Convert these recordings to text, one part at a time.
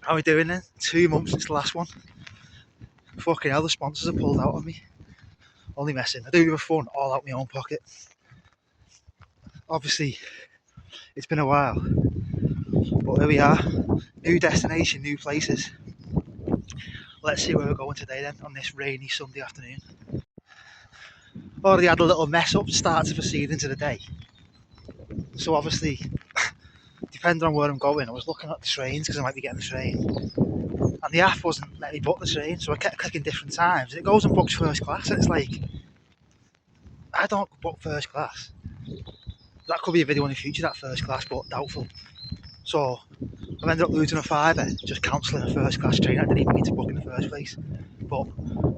How are we doing then? 2 months since the last one. Fucking hell, the sponsors have pulled out on me. Only messing. I do it for fun, all out my own pocket. Obviously, it's been a while, but here we are. New destination, new places. Let's see where we're going today then, on this rainy Sunday afternoon. Already had a little mess up start to proceed into the day. So obviously, depending on where I'm going, I was looking at the trains because I might be getting the train. And the app wasn't letting me book the train, so I kept clicking different times. And it goes and books first class, and it's like, I don't book first class. That could be a video in the future, that first class, but doubtful. So I've ended up losing a fiver, just cancelling a first class train I didn't even need to book in the first place. But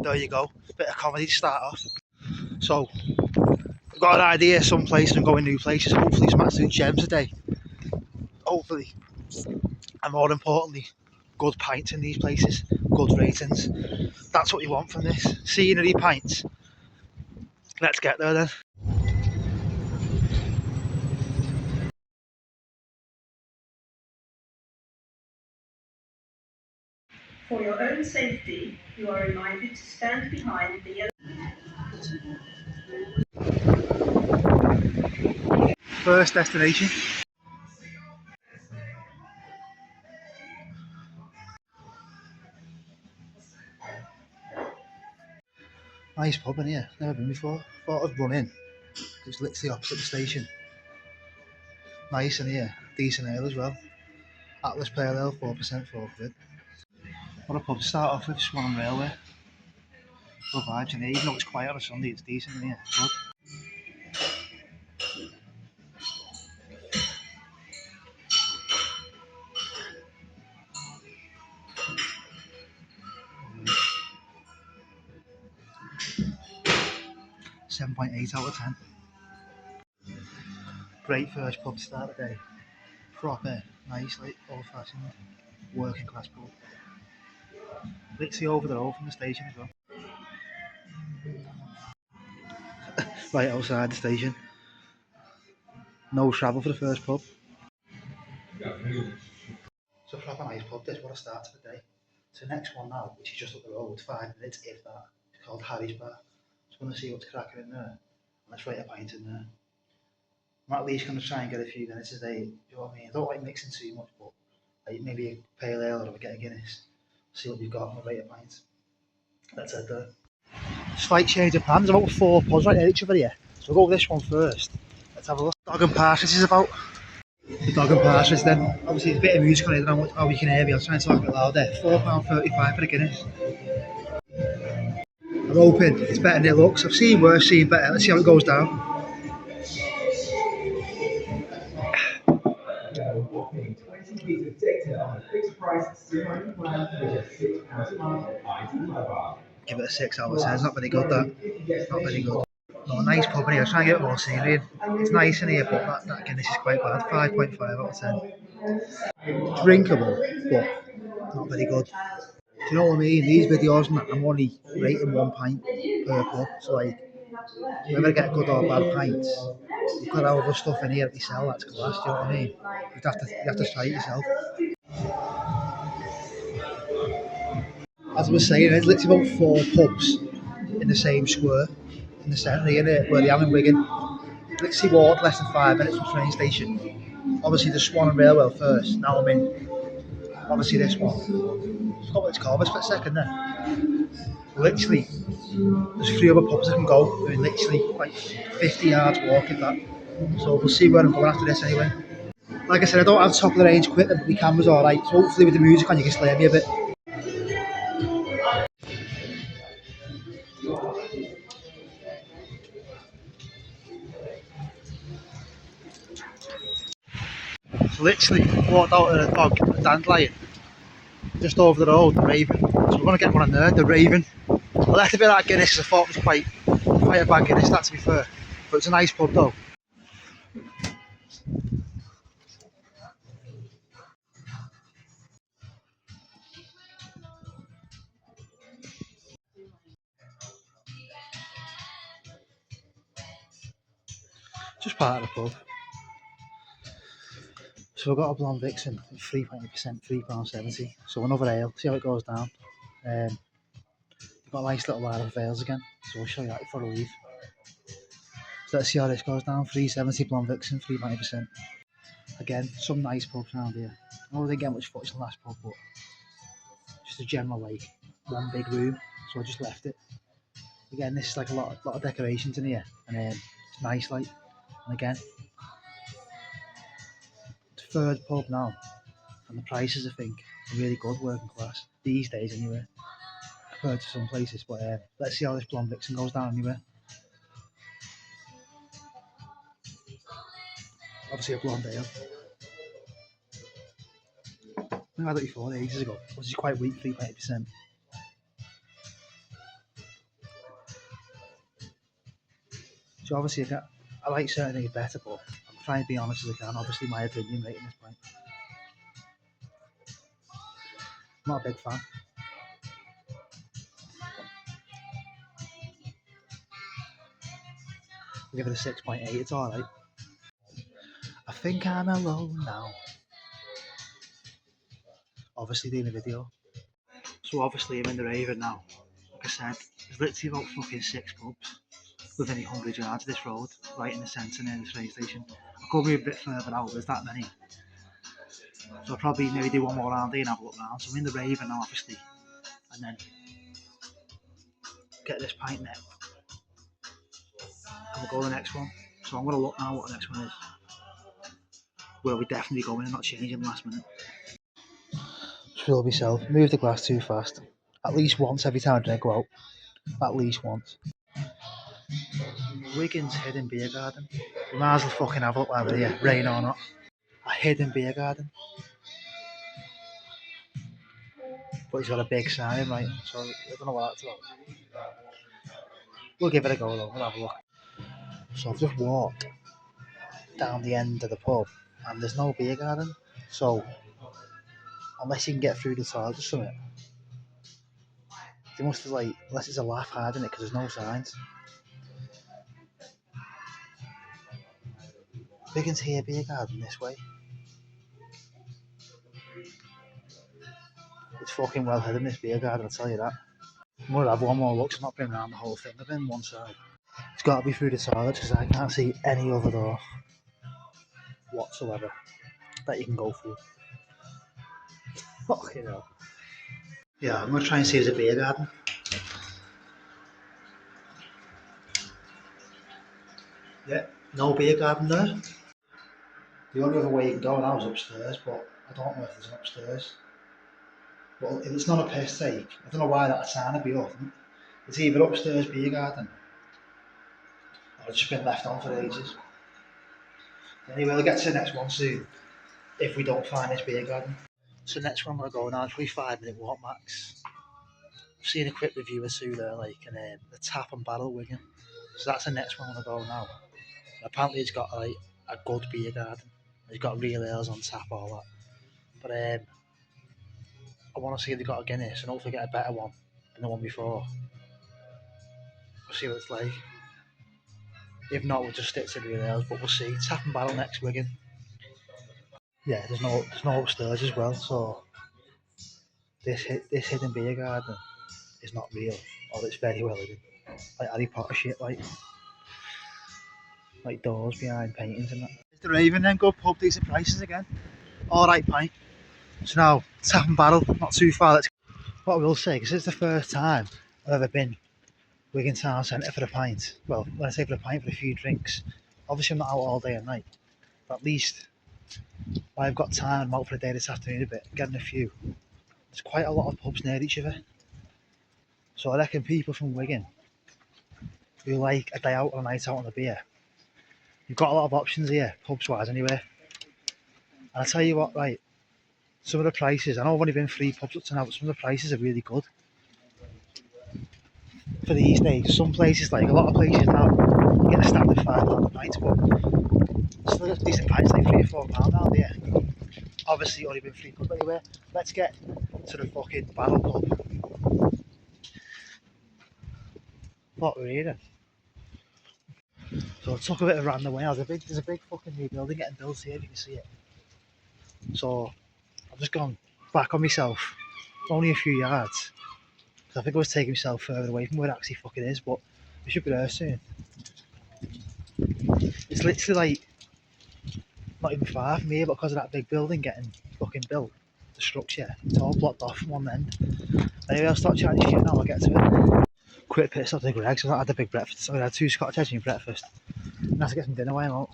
there you go, bit of comedy to start off. So I've got an idea, some places and going new places, hopefully some absolute gems today. Hopefully. And more importantly, good pints in these places, good ratings. That's what you want from this. Scenery, pints. Let's get there then. For your own safety, you are reminded to stand behind the yellow. First destination. Nice pub in here, never been before. Thought I'd run in. It's literally opposite the station. Nice in here, decent ale as well. Atlas Pale Ale, 4%, £4. What a pub to start off with, Swan Railway. Good vibes in here, even though it's quiet on a Sunday, it's decent in here. Good. .8 out of 10. Great first pub to start the day. Proper, nice, like old fashioned, working class pub. Literally over the road from the station as well. Right outside the station. No travel for the first pub. So proper nice pub, this what I start to the day. So next one now, which is just up the road, 5 minutes if that. It's called Harry's Bar. Just want to see what's cracking in there. And let's rate a pint in there. I'm at least going to try and get a few minutes a day. You know what I mean? I don't like mixing too much, but like maybe a pale ale or get a Guinness. See what we've got and we'll rate a pint. That's it there. Slight change of plans. About 4 pubs right near each other here. So we'll go with this one first. Let's have a look. Dog and Partridge is about. The Dog and Partridge then. Obviously there's a bit of music on it, I don't know how you can hear me. I'll try and talk a bit louder. £4.35 for the Guinness. I'm hoping it's better than it looks. I've seen worse, seen better. Let's see how it goes down. Give it a 6 out of 10. It's not very good, that. Not very good. Not a nice pub in here. I try and get it more scenery in. It's nice in here, but that Guinness is quite bad. 5.5 out of 10. Drinkable, but not very good. Do you know what I mean? These videos, I'm only rating 1 pint per pub. So like, whether I get good or bad pints, you've got other stuff in here that you sell that's class. Do you know what I mean? You have to try it yourself. As I was saying, there's literally about 4 pubs in the same square in the centre here, where I am in Wigan. Literally walked less than 5 minutes from the train station. Obviously the Swan and Railway first. Now I'm in. Obviously this one. I forgot what it's called. For a second there. Literally, there's 3 other pubs I can go. They're literally like 50 yards walking that. So we'll see where I'm going after this anyway. Like I said, I don't have top of the range equipment, but my camera's alright. So hopefully with the music on, you can slay me a bit. So literally walked out of the Dog, the dandelion, just over the road, the Raven. So we're going to get one in there, the Raven. I left a bit of that Guinness because I thought it was quite a bad Guinness, that to be fair. But it's a nice pub though. Just part of the pub. So we've got a blonde vixen, 3.8%, £3.70. So another ale, see how it goes down. We've got a nice little line of ales again, so we'll show you that before we leave. So let's see how this goes down. 370 blonde vixen, 3.8%. Again, some nice pubs around here. I don't really get much footage in the last pub, but just a general like one big room, so I just left it. Again, this is like a lot of decorations in here, and it's nice like. And again, it's third pub now, and the prices I think are really good working class these days anyway, compared to some places. But let's see how this blonde vixen goes down anyway. Obviously a blonde ale. I had it before ages ago. Which is quite weak, 3.8%. So obviously I like certain things better, but I'm trying to be honest as I can. Obviously my opinion right in this point. I'm not a big fan. I'll give it a 6.8, it's alright. I think I'm alone now. Obviously doing a video. So obviously I'm in the Raven now. Like I said, there's literally about fucking 6 pubs within 100 yards of this road, right in the centre near the train station. I'll go a bit further out, there's that many. So I'll probably maybe do one more round here and have a look round. So I'm in the Raven now obviously. And then get this pint net. And we'll go to the next one. So I'm going to look now what the next one is. Where we definitely going and not changing last minute. Just feel myself, move the glass too fast. At least once every time I go out. At least once. Wigan's hidden beer garden. We might as well fucking have a look over here, rain or not. A hidden beer garden. But he's got a big sign, right? So I don't know what that's about. We'll give it a go though, we'll have a look. So I've just walked down the end of the pub and there's no beer garden. So unless you can get through the toilet or something, they must have like, unless it's a laugh hard in it because there's no signs. Wigan's here beer garden this way. It's fucking well hidden, this beer garden, I'll tell you that. I'm going to have one more look, so I'm not been around the whole thing, I've been one side. It's got to be through the toilet because I can't see any other door whatsoever that you can go through. Fucking hell. Yeah, I'm going to try and see if there's a beer garden. Yeah, no beer garden there. The only other way you can go now is upstairs, but I don't know if there's an upstairs. Well, if it's not a piss take, I don't know why that sign would be up. It's either upstairs beer garden or it's just been left on for ages. Anyway, we'll get to the next one soon if we don't find this beer garden. So next one I'm going to go now, it's probably 5-minute walk max. I've seen a quick review or two there, like in the Tap and Barrel Wigan. So that's the next one I'm going to go now. And apparently it's got like a good beer garden. It's got real ales on tap, all that. But I want to see if they've got a Guinness and hopefully get a better one than the one before. We'll see what it's like. If not, we'll just stick to the real ales, but we'll see. Tap and Barrel next, Wigan. Yeah, there's no upstairs as well, so this hidden beer garden is not real, or it's very well hidden. Like Harry Potter shit, like doors behind paintings and that. It's the Raven then, good pub, decent prices again. Alright pint. So now, Tap and Barrel, not too far. What I will say, because it's the first time I've ever been Wigan Town Centre for a pint. Well, when I say for a pint, for a few drinks. Obviously I'm not out all day and night, but at least I've got time, I'm out for a day this afternoon a bit, getting a few. There's quite a lot of pubs near each other. So I reckon people from Wigan who like a day out or a night out on a beer, you've got a lot of options here, pubs wise anyway. And I'll tell you what, right, some of the prices, I know I've only been 3 pubs up to now, but some of the prices are really good. For these days, some places, like a lot of places now, you get a standard £5 a pint, but still got decent pints, like £3 or £4 down there. Obviously only been 3 pubs anyway. Let's get to the fucking Barrel pub. What we're here. So I took a bit of a random way out. There's a big fucking new building getting built here, if you can see it. So I've just gone back on myself, only a few yards. So I think I was taking myself further away from where it actually fucking is, but we should be there soon. It's literally like not even far from here, but because of that big building getting fucking built, the structure, it's all blocked off from one end. Anyway, I'll stop chatting shit now, I'll get to it. Quick pit stop to Greg's, so I had a big breakfast. So I had 2 Scotch eggs and breakfast. And I have to get some dinner while I'm out.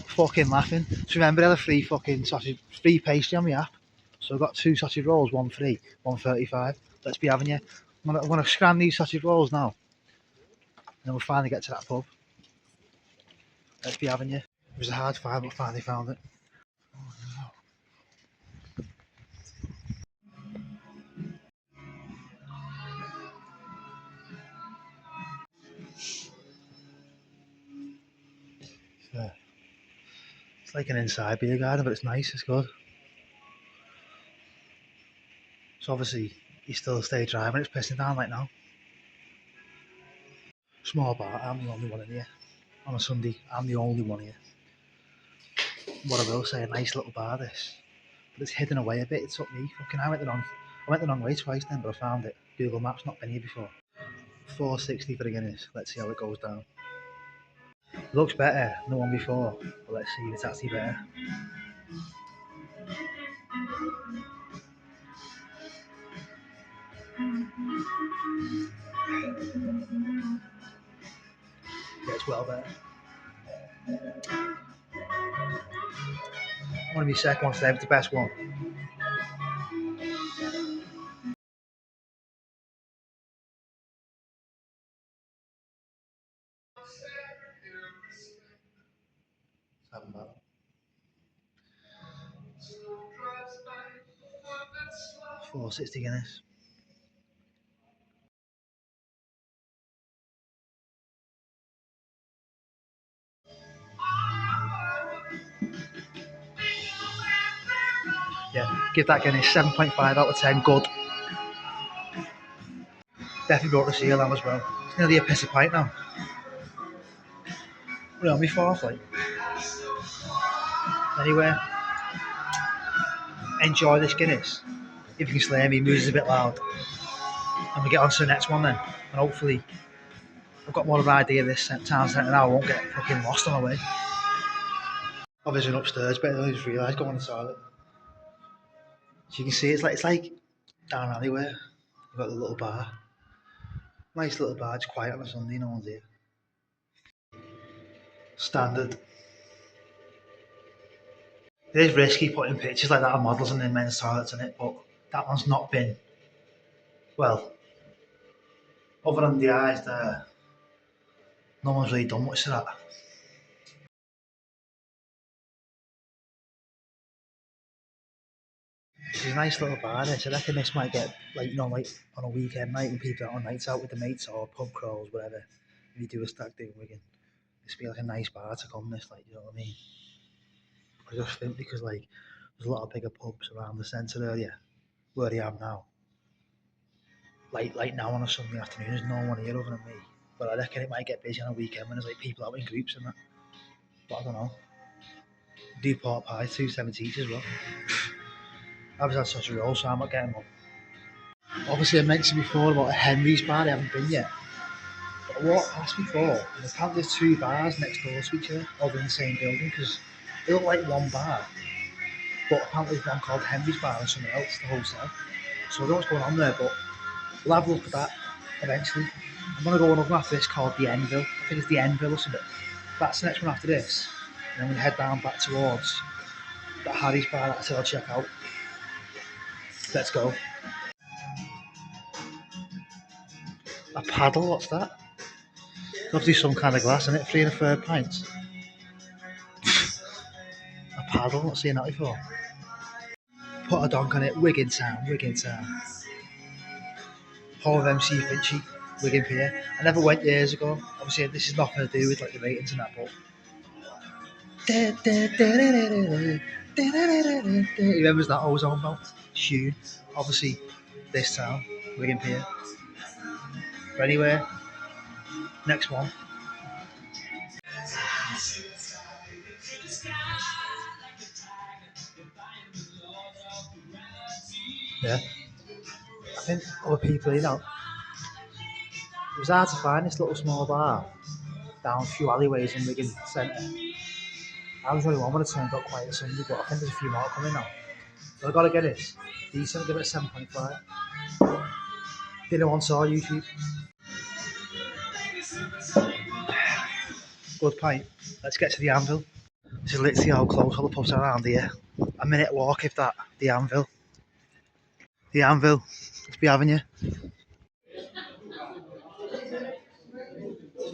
Fucking laughing. So remember, I had a free fucking sausage, free pastry on my app. So I got 2 sausage rolls, one free, 135. Let's be having you. I'm gonna scan these sausage rolls now, and then we'll finally get to that pub. Let's be having you. It was a hard find, but finally found it. So, it's like an inside beer garden, but it's nice. It's good. So obviously, you still stay driving. It's pissing down right now. Small bar. I'm the only one in here on a Sunday. I'm the only one here. What I will say, a nice little bar this, but it's hidden away a bit. It took me fucking. I went the wrong way twice then, but I found it. Google Maps, not been here before. 460 for the Guinness. Let's see how it goes down. It looks better than the one before, but let's see if it's actually better. Yeah, it's well better. One of my second ones today was the best one. Seven bad. 460 Guinness. Yeah, give that Guinness 7.5 out of 10. Good. Definitely brought the seal on as well. It's nearly a piss of pint now. We're on my fourth, like. Anyway, enjoy this Guinness. If you can slay me, music is a bit loud. And we get on to the next one then. And hopefully, I've got more of an idea of this town centre now. I won't get fucking lost on the way. Obviously, upstairs, but I just realised going on the toilet. So you can see it's like down an alleyway. You've got the little bar. Nice little bar, it's quiet on a Sunday, no one's here. Standard. It is risky putting pictures like that of models in their men's toilets in it, but that one's not been, well, other than the eyes there, no one's really done much to that. It's a nice little bar this. I reckon this might get, like, like on a weekend night when people are on nights out with the mates or pub crawls, whatever. If you do a stag do in Wigan, this would be like a nice bar to come this, like, you know what I mean? I just think because, like, there's a lot of bigger pubs around the centre area where I am now. Like now on a Sunday afternoon, there's no one here other than me. But I reckon it might get busy on a weekend when there's like people out in groups and that. But I don't know. Do pork pie, 270 each as well. I've had such a roll, so I'm not getting one. Obviously, I mentioned before about a Henry's bar, I haven't been yet. But I walked past before, and apparently there's 2 bars next door to each other, all in the same building, because they look like one bar. But apparently there's one called Henry's Bar and something else, the hotel. So I don't know what's going on there, but we'll have a look at that eventually. I'm going to go on over after this called the Enville. I think it's the Enville or something. That's the next one after this. And then we head down back towards that Harry's bar that I said I'll check out. Let's go. A paddle, what's that? Obviously some kind of glass in it, 3 1/3 pints. A paddle, not seeing that before. Put a donk on it, Wigan Town, Wigan Town. Home of MC Finchy, Wigan Pier. I never went years ago. Obviously this is nothing to do with like the ratings and that, but he remembers that ozone belt tune. Obviously this town, Wigan Pier. But anyway, next one. Yeah. I think other people, it was hard to find this little small bar down a few alleyways in Wigan Centre. I was the only one when it turned up quiet Sunday, but I think there's a few more coming now. So I gotta get this. Decent, give it a 7.5. Didn't want saw YouTube. Good pint. Let's get to the Anvil. This is literally how close all the pubs are around here. A minute walk if that. The Anvil. The Anvil. Let's be having you.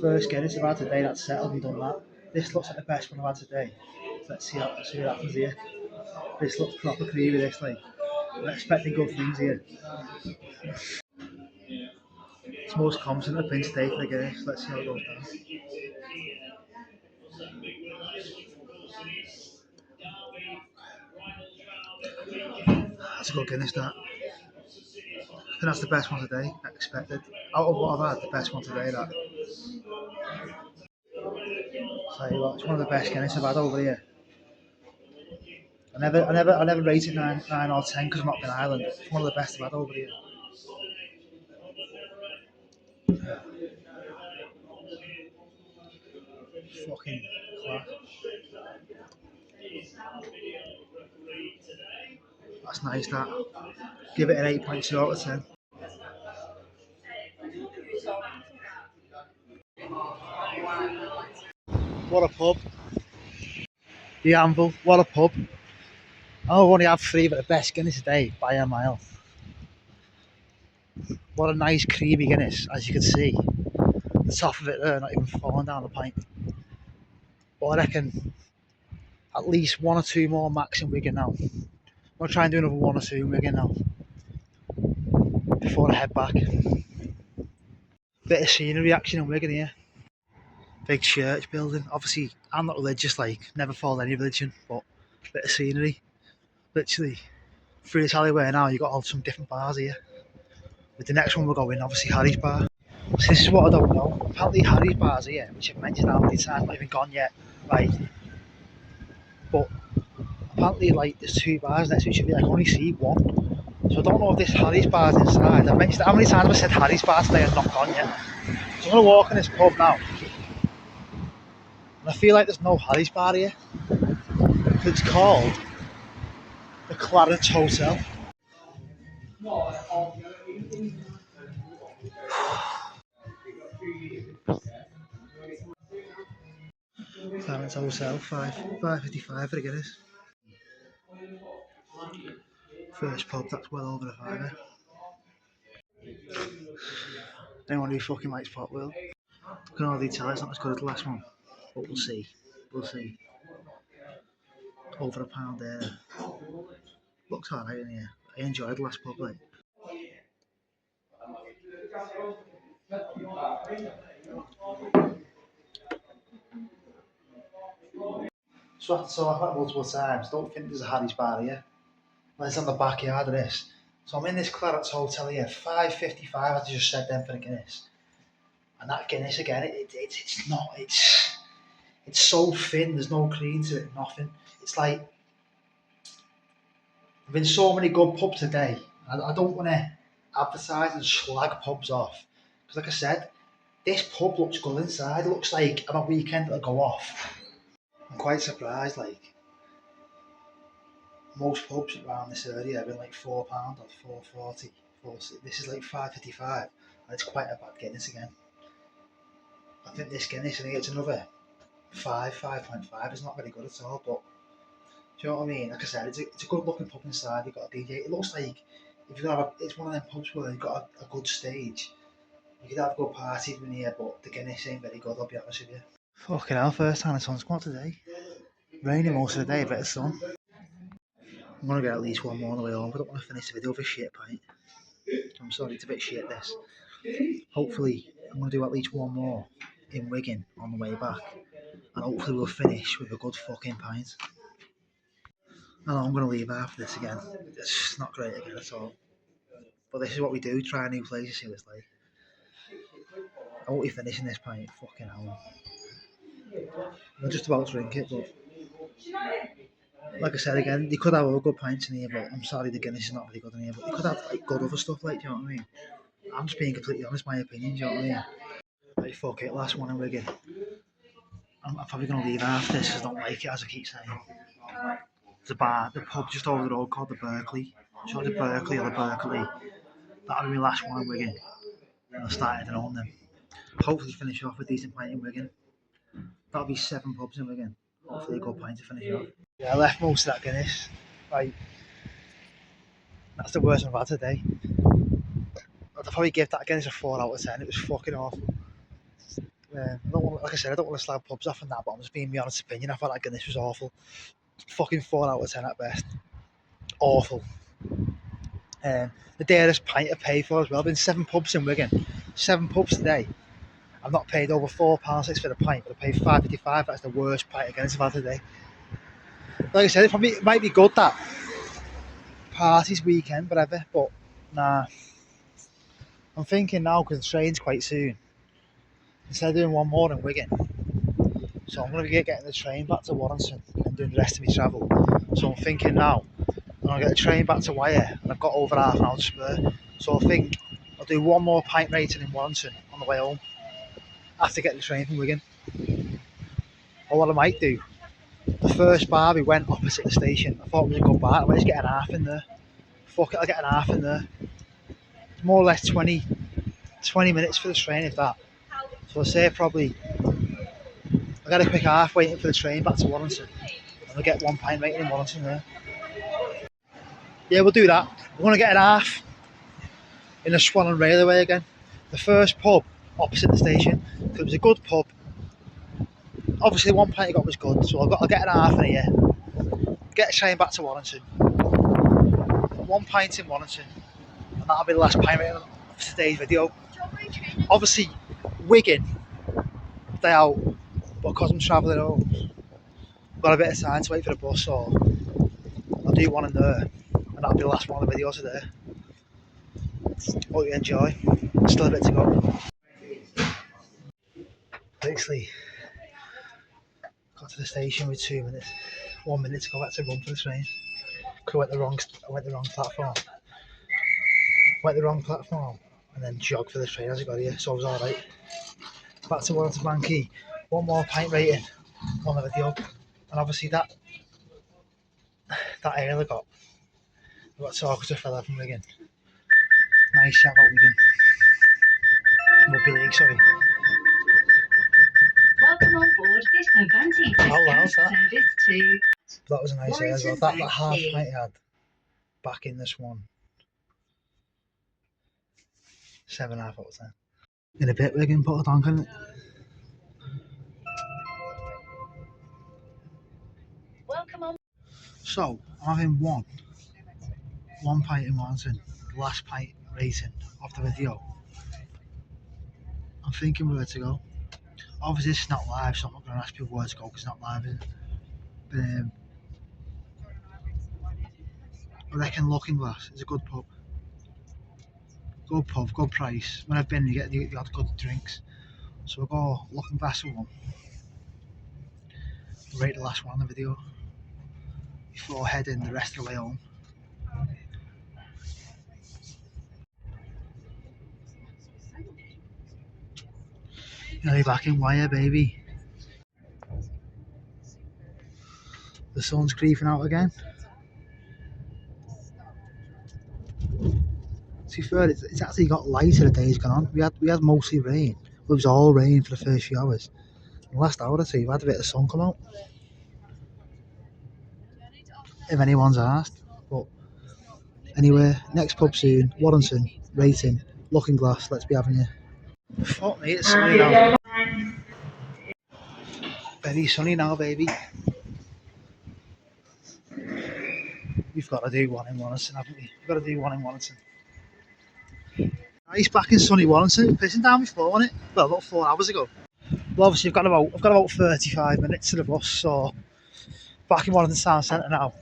First Guinness I've had today that's settled and done that. This looks like the best one I've had today. Let's see what happens here. This looks proper creamy, this like. I'm expecting good things here. It's most confident of Pints today for the Guinness. Let's see how it goes down. That's a good Guinness that. I think that's the best one today, expected. Out of what I've had, the best one today that. Tell you what, it's one of the best Guinness I've had over here. I never rate it 9 or 10 because I'm not in Ireland. It's one of the best I've had over here. Fucking class. That's nice that. Give it an 8.2 out of 10. What a pub. The Anvil, what a pub. I've only had 3 but the best Guinness today by a mile. What a nice creamy Guinness, as you can see. The top of it there, not even falling down the pint. But I reckon at least 1 or 2 more max in Wigan now. I'm going to try and do another 1 or 2 in Wigan now before I head back. Bit of scenery action in Wigan here. Big church building. Obviously, I'm not religious, like, never followed any religion, but bit of scenery. Literally, through this alleyway now, you've got all some different bars here. With the next one we're going, obviously Harry's Bar. So this is what I don't know. Apparently Harry's Bar's here, which I've mentioned how many times, not even gone yet. Right. But apparently, like, there's 2 bars next to each other. I can only see one. So I don't know if this Harry's Bar's inside. I've mentioned how many times I said Harry's Bar today and not gone yet. So I'm going to walk in this pub now. And I feel like there's no Harry's Bar here. It's called the Clarence Hotel. Clarence Hotel, 5.55 for the Guinness. First pub, that's well over a fiver. Anyone who fucking likes pot will. I can already tell it's not as good as the last one. But we'll see. We'll see. Over a pound there. Looks alright in here. I enjoyed the last pub, like. So I've had multiple times. Don't think there's a Harry's Bar here. Well, it's on the backyard of this. So I'm in this Clarence Hotel here. 5.55 as I just said then for the Guinness. And that Guinness again, it's not, it's so thin, there's no cream to it, nothing. It's like, I've been so many good pubs today. I don't want to advertise and slag pubs off. Because like I said, this pub looks good inside. It looks like on a weekend it'll go off. I'm quite surprised, like, most pubs around this area have been like £4 or 4.40. This is like 5.55, and it's quite a bad Guinness again. I think this Guinness, I think it's another 5.5. It's not very good at all, but do you know what I mean? Like I said, it's a good looking pub inside. You've got a DJ. It looks like if you have it's one of them pubs where you've got a good stage. You could have a good party in here, but the Guinness ain't very good, I'll be honest with you. Fucking hell, first time the sun's come out today. Raining most of the day, a bit of sun. I'm going to get at least 1 more on the way home. I don't want to finish the video with a shit pint. I'm sorry, it's a bit shit this. Hopefully, I'm going to do at least 1 more in Wigan on the way back. And hopefully we'll finish with a good fucking pint. I know I'm going to leave after this again. It's not great again at all. But this is what we do, try new places, see what it's like. I won't be finishing this pint, fucking hell. I'm just about to drink it, but Like I said again, you could have other good pints in here, but I'm sorry the Guinness is not very good in here. But you could have like good other stuff, like, do you know what I mean? I'm just being completely honest, my opinion, do you know what I mean? Right, fuck it, last one in Wigan. I'm probably going to leave after this because I don't like it, as I keep saying. The bar, the pub just over the road called the Berkeley. So the Berkeley or the Berkeley. That'll be my last one in Wigan. And I started to own them. Hopefully finish off a decent pint in Wigan. That'll be 7 pubs in Wigan. Hopefully a good pint to finish off. Yeah, I left most of that Guinness. Right, that's the worst I've had today. I'd probably give that Guinness a 4 out of 10. It was fucking awful. I don't want, like I said, I don't want to slag pubs off and that, but I'm just being my honest opinion. I thought that Guinness was awful. Fucking 4 out of 10 at best. Awful. The dearest pint I paid for as well. I've been 7 pubs in Wigan. 7 pubs today. I've not paid over £4.6 for the pint, but I paid £5.55. That's the worst pint of Guinness I've had today. Like I said, it might be good that parties weekend, whatever, but nah. I'm thinking now, because the train's quite soon, instead of doing one more in Wigan, so I'm going to be getting the train back to Warrington and doing the rest of my travel. So I'm thinking now, I'm going to get the train back to Wire, and I've got over half an hour to spare. So I think I'll do one more pint rating in Warrington on the way home, after getting the train from Wigan. Or what I might do, the first bar we went opposite the station, I thought it was a good bar, I might just get an half in there. Fuck it, I'll get an half in there. It's more or less 20 minutes for the train, if that. So I say probably, I got a quick half waiting for the train back to Warrington, and I'll get 1 pint rating in Warrington there. Yeah, we'll do that. We're going to get an half in the Swan and Railway again. The first pub opposite the station, because it was a good pub. Obviously, the 1 pint I got was good, so I'll get an half in here. Get a train back to Warrington. 1 pint in Warrington, and that'll be the last pint rating of today's video. Obviously, Wigan, day out, but because I'm travelling home, got a bit of time to wait for the bus, so I'll do one in there, and that'll be the last one of the video today. Hope you enjoy. Still a bit to go. Basically, got to the station with 2 minutes, 1 minute to go back to run for the train. I went the wrong platform. And then jogged for the train as I got here, so I was alright. Back to Warrington Banky, 1 more pint rating on the video, and obviously that ale I got talking to a fella from Wigan. Nice shout out Wigan. Rugby League, sorry. Welcome on board this Avanti How's that? service to That was a nice ale as well. That half pint I had back in this one. 7.5 out of 10. In a bit, Wigan, put a donk in it. welcome on. So, I'm having one pint in Warrington, the last pint rating of the video. I'm thinking where to go. Obviously, it's not live, so I'm not going to ask people where to go because it's not live, is it? But I reckon Looking Glass is a good pub. Good pub, good price. When I've been, you get the odd good drinks. So we'll go Looking Glass for one. Rate the last one on the video before heading the rest of the way home. Nearly back in Wire, baby. The sun's creeping out again. To be fair, it's actually got lighter the day's gone on. We had mostly rain. It was all rain for the first few hours. The last hour or two, we've had a bit of sun come out. If anyone's asked. But anyway, next pub soon, Warrington, rating, Looking Glass, let's be having you. Fuck me, it's sunny now. Very sunny now, baby. We've got to do one in Warrington, haven't we? We've got to do one in Warrington. Nice back in sunny Warrington, pissing down before, wasn't it? Well, about 4 hours ago. Well, obviously I've got about 35 minutes to the bus, so back in Warrington Town Centre now.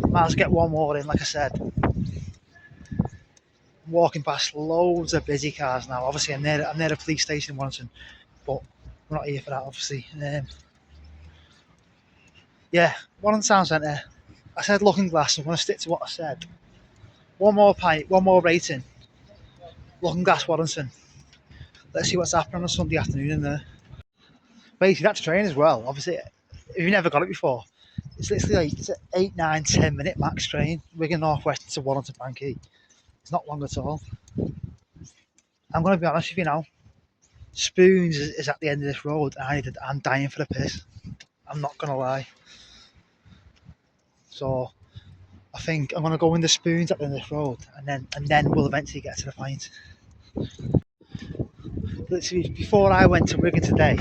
Might as well get one more in, like I said. I'm walking past loads of busy cars now. Obviously I'm near a police station in Warrington, but we're not here for that, obviously. Yeah, Warren Town Centre. I said Looking Glass. I'm going to stick to what I said. One more pint, one more rating. Looking Glass Warrington. Let's see what's happening on a Sunday afternoon in there. Basically, that's train as well. Obviously, if you've never got it before, it's literally like it's an 8, 9, 10 minute max train. Wigan North West to Warrington Banquet. It's not long at all. I'm going to be honest with you now. Spoons is at the end of this road, and I'm dying for a piss. I'm not going to lie. So I think I'm going to go in the Spoons at the end of this road, and then we'll eventually get to the pint. Literally, before I went to Wigan today,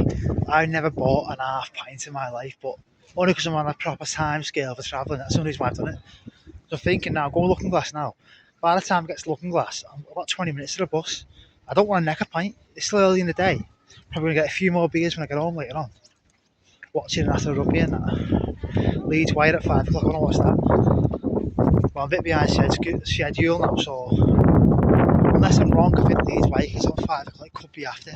I never bought an half pint in my life, but only because I'm on a proper time scale for travelling. That's the only reason why I've done it. So I'm thinking now, go Looking Glass now. By the time I get to Looking Glass, I'm about 20 minutes to the bus. I don't want to neck a pint. It's still early in the day. Probably going to get a few more beers when I get home later on. Watching after rugby and that. Leeds Wire at 5 o'clock, I want to watch that. Well, I'm a bit behind schedule now, so unless I'm wrong, I think Leeds Wire is on 5 o'clock. It could be after.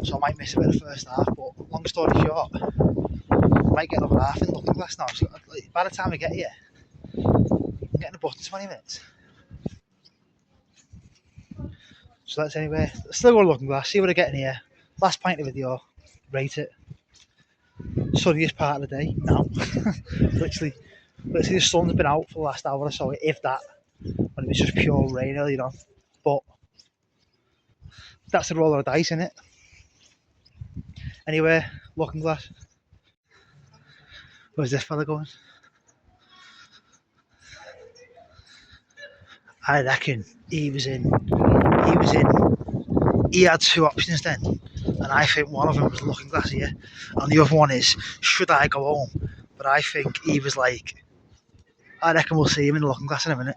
So I might miss a bit of the first half, but long story short, I might get another half in Looking Glass now. So by the time I get here, I'm getting a bus in 20 minutes. So that's anyway. Still going Looking Glass, see what I get in here. Last pint of the video, rate it. Sunniest part of the day now. literally the sun's been out for the last hour or so, if that, when it was just pure rain earlier on. But that's the roll of the dice, innit? Anyway, Looking Glass. Where's this fella going? I reckon he had two options then, and I think one of them was Looking Glass here, and the other one is, should I go home? But I think he was like, I reckon we'll see him in the Looking Glass in a minute.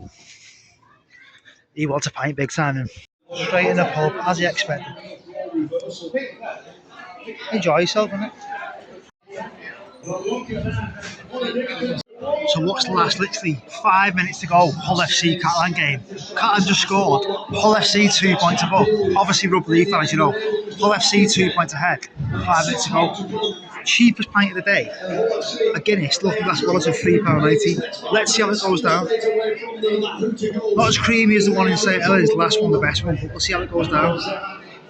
He wants a pint big time, and straight in the pub as he expected. Enjoy yourself, innit? So what's the last literally 5 minutes to go? Hull FC Catalan game. Catalan just scored. Hull FC 2 points above. Obviously rugby league fans, you know. Hull FC 2 points ahead. 5 minutes to go. Cheapest pint of the day. A Guinness, Looking Glass Wellington, £3.80. Let's see how it goes down. Not as creamy as the one in St Helens, the last one, the best one, but we'll see how it goes down.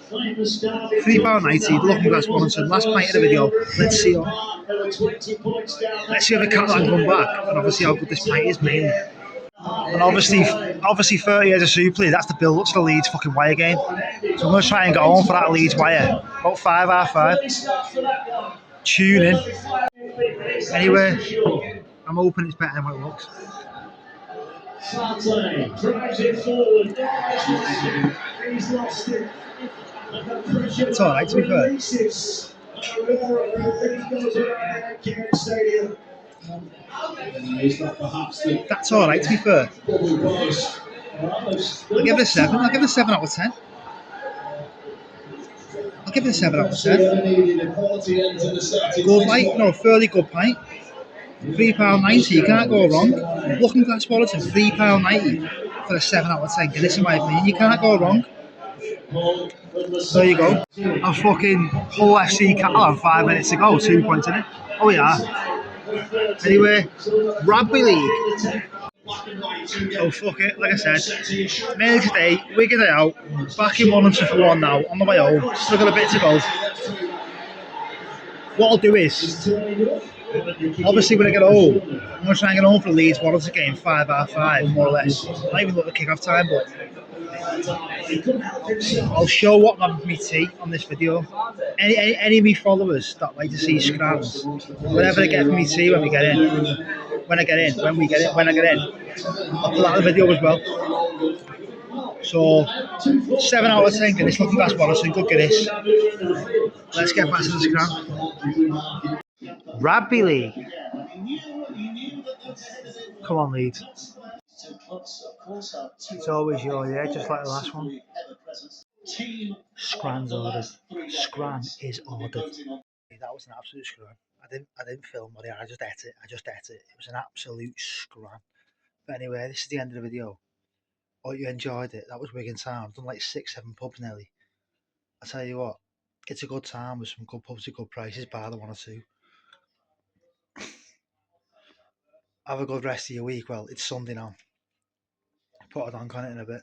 £3.80, Looking Glass Wellington, last pint of the video. Let's see how the Catalan come back, and obviously how good this pint is mainly. And obviously 30 years of Super, that's the build up to the Leeds fucking Wire game. So I'm going to try and go on for that Leeds Wire. About 5:30. Tune in. Anyway, I'm hoping it's better than what it looks. It's alright to be fair. That's alright to be fair. I'll give it a 7. I'll give it a 7 out of 10. I'll give it a 7 out of 10. Good pint, no, fairly good pint. £3.90, you can't go wrong. Looking Glass Wellington, £3.90 for a 7 out of 10. Guinness in my opinion, you can't go wrong. There you go. I'm fucking Hull FC Catalan 5 minutes to go, 2 points in it. Oh yeah. Anyway, Rugby League. So fuck it, like I said, mainly today, Wigan it out, back in 1-2 for 1 now, on the way home, still got a bit to go. What I'll do is, obviously when I get home, I'm going to try and get home for the Leeds Warrington game, 5:30, more or less. I might even look at the kick-off time, but I'll show what my tea on this video. Any of me followers that like to see scrams, whatever I get from me tea when we get in, when I get in, I'll put that in the video as well. So 7 out of 10 Guinness, Looking Glass Wellington, good Guinness. Let's get back to the scram. Rugby League. Come on, Leeds. It's always your, yeah, just like the last one. Scran's ordered. Scran is ordered. That was an absolute scran. I didn't film it. I just ate it. It was an absolute scran. But anyway, this is the end of the video. Hope you enjoyed it. That was Wigan Town. I've done like 6-7 pubs nearly. I tell you what, it's a good time with some good pubs at good prices, bar the 1 or 2. have a good rest of your week. Well, it's Sunday now. Put a donk on it in a bit.